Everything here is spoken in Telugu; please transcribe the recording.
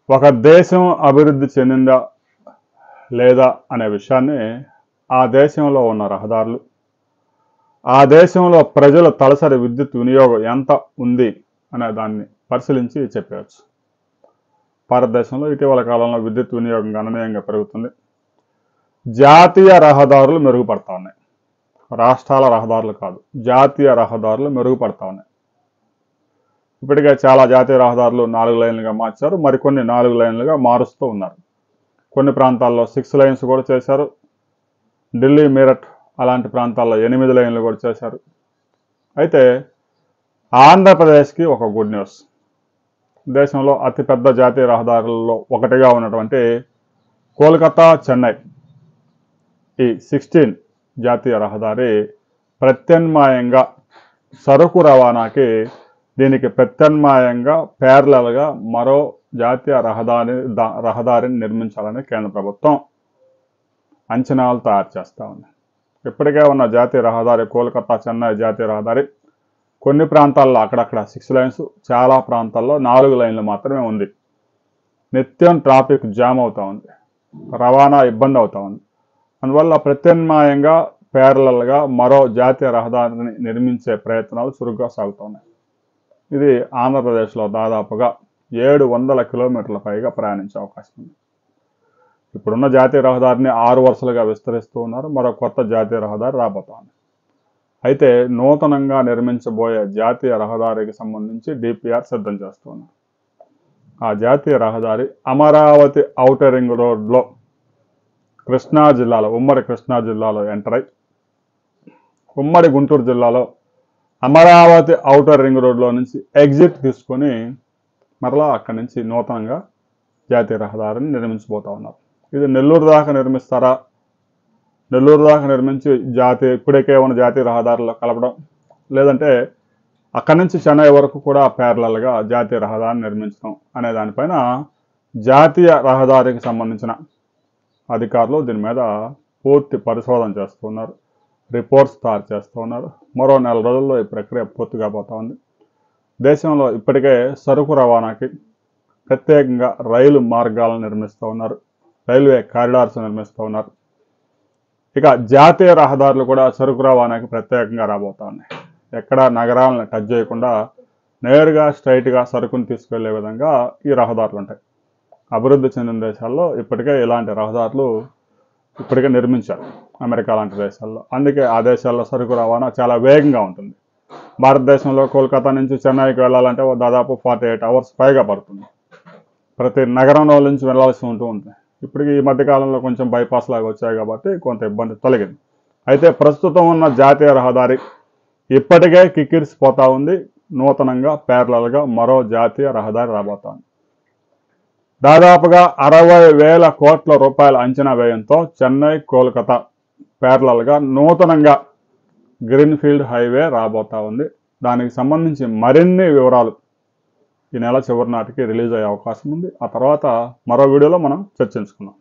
ఒక దేశం అభివృద్ధి చెందిందా లేదా అనే విషయాన్ని ఆ దేశంలో ఉన్న రహదారులు, ఆ దేశంలో ప్రజల తలసరి విద్యుత్ వినియోగం ఎంత ఉంది అనే దాన్ని పరిశీలించి చెప్పవచ్చు. భారతదేశంలో ఇటీవల కాలంలో విద్యుత్ వినియోగం గణనీయంగా పెరుగుతుంది. జాతీయ రహదారులు మెరుగుపడతా ఉన్నాయి. రాష్ట్రాల రహదారులు కాదు, జాతీయ రహదారులు మెరుగుపడతా ఉన్నాయి. ఇప్పటికే చాలా జాతీయ రహదారులు 4 లైన్లుగా మార్చారు, మరికొన్ని 4 లైన్లుగా మారుస్తూ ఉన్నారు. కొన్ని ప్రాంతాల్లో 6 లైన్స్ కూడా చేశారు. ఢిల్లీ, మీరట్ అలాంటి ప్రాంతాల్లో 8 లైన్లు కూడా చేశారు. అయితే ఆంధ్రప్రదేశ్కి ఒక గుడ్ న్యూస్. దేశంలో అతిపెద్ద జాతీయ రహదారులలో ఒకటిగా ఉన్నటువంటి కోల్కతా చెన్నై ఈ 16 జాతీయ రహదారి ప్రత్యామ్నాయంగా సరుకు రవాణాకి దీనికి ప్రత్యామ్నాయంగా ప్యారలల్గా మరో జాతీయ రహదారిని నిర్మించాలని కేంద్ర ప్రభుత్వం అంచనాలు తయారు చేస్తూ ఉంది. ఇప్పటికే ఉన్న జాతీయ రహదారి కోల్కతా చెన్నై జాతీయ రహదారి కొన్ని ప్రాంతాల్లో అక్కడక్కడ 6 లైన్స్, చాలా ప్రాంతాల్లో 4 లైన్లు మాత్రమే ఉంది. నిత్యం ట్రాఫిక్ జామ్ అవుతూ ఉంది, రవాణా ఇబ్బంది అవుతూ ఉంది. అందువల్ల ప్రత్యామ్నాయంగా ప్యారలల్గా మరో జాతీయ రహదారిని నిర్మించే ప్రయత్నాలు చురుగ్గా సాగుతున్నాయి. ఇది ఆంధ్రప్రదేశ్లో దాదాపుగా 700 కిలోమీటర్ల పైగా ప్రయాణించే అవకాశం ఉంది. ఇప్పుడున్న జాతీయ రహదారిని 6 వరుసలుగా విస్తరిస్తూ ఉన్నారు. మరో కొత్త జాతీయ రహదారి రాబోతోంది. అయితే నూతనంగా నిర్మించబోయే జాతీయ రహదారికి సంబంధించి డిపిఆర్ సిద్ధం చేస్తున్నారు. ఆ జాతీయ రహదారి అమరావతి ఔటర్ రింగ్ రోడ్లో కృష్ణా జిల్లాలో, ఉమ్మడి కృష్ణా జిల్లాలో ఎంటర్ అయి ఉమ్మడి గుంటూరు జిల్లాలో అమరావతి ఔటర్ రింగ్ రోడ్లో నుంచి ఎగ్జిట్ తీసుకొని మరలా అక్కడి నుంచి నూతనంగా జాతీయ రహదారిని నిర్మించబోతా ఉన్నారు. ఇది నెల్లూరు దాకా నిర్మిస్తారా, నెల్లూరు దాకా నిర్మించి ఇప్పటికే ఉన్న జాతీయ రహదారుల్లో కలపడం, లేదంటే అక్కడి నుంచి చెన్నై వరకు కూడా ప్యారలల్గా జాతీయ రహదారిని నిర్మించడం అనే దానిపైన జాతీయ రహదారికి సంబంధించిన అధికారులు దీని మీద పూర్తి పరిశోధన చేస్తున్నారు, రిపోర్ట్స్ తయారు చేస్తూ ఉన్నారు. మరో 4 రోజుల్లో ఈ ప్రక్రియ పూర్తిగా పోతా ఉంది. దేశంలో ఇప్పటికే సరుకు రవాణాకి ప్రత్యేకంగా రైలు మార్గాలను నిర్మిస్తూ ఉన్నారు, రైల్వే కారిడార్స్ నిర్మిస్తూ ఉన్నారు. ఇక జాతీయ రహదారులు కూడా సరుకు రవాణాకి ప్రత్యేకంగా రాబోతా ఉన్నాయి. ఎక్కడ నగరాలను టచ్ చేయకుండా నేరుగా స్ట్రైట్గా సరుకును తీసుకెళ్లే విధంగా ఈ రహదారులు ఉంటాయి. అభివృద్ధి చెందిన దేశాల్లో ఇప్పటికే ఇలాంటి రహదారులు ఇప్పటికే నిర్మించారు, అమెరికా లాంటి దేశాల్లో. అందుకే ఆ దేశాల్లో సరుకు రవాణా చాలా వేగంగా ఉంటుంది. భారతదేశంలో కోల్కతా నుంచి చెన్నైకి వెళ్ళాలంటే దాదాపు 48 అవర్స్ పైగా పడుతుంది. ప్రతి నగరంలో నుంచి వెళ్ళాల్సి ఉంటుంది. ఇప్పటికి ఈ మధ్యకాలంలో కొంచెం బైపాస్ లాగా వచ్చాయి కాబట్టి కొంత ఇబ్బంది తొలగింది. అయితే ప్రస్తుతం ఉన్న జాతీయ రహదారి ఇప్పటికే కిక్కిరిసిపోతా ఉంది. నూతనంగా ప్యారలల్గా మరో జాతీయ రహదారి రాబోతోంది. దాదాపుగా 60,000 కోట్ల రూపాయల అంచనా వ్యయంతో చెన్నై కోల్కతా ప్యారలల్గా నూతనంగా గ్రీన్ఫీల్డ్ హైవే రాబోతా ఉంది. దానికి సంబంధించి మరిన్ని వివరాలు ఈ నెల చివరి నాటికి రిలీజ్ అయ్యే అవకాశం ఉంది. ఆ తర్వాత మరో వీడియోలో మనం చర్చించుకుందాం.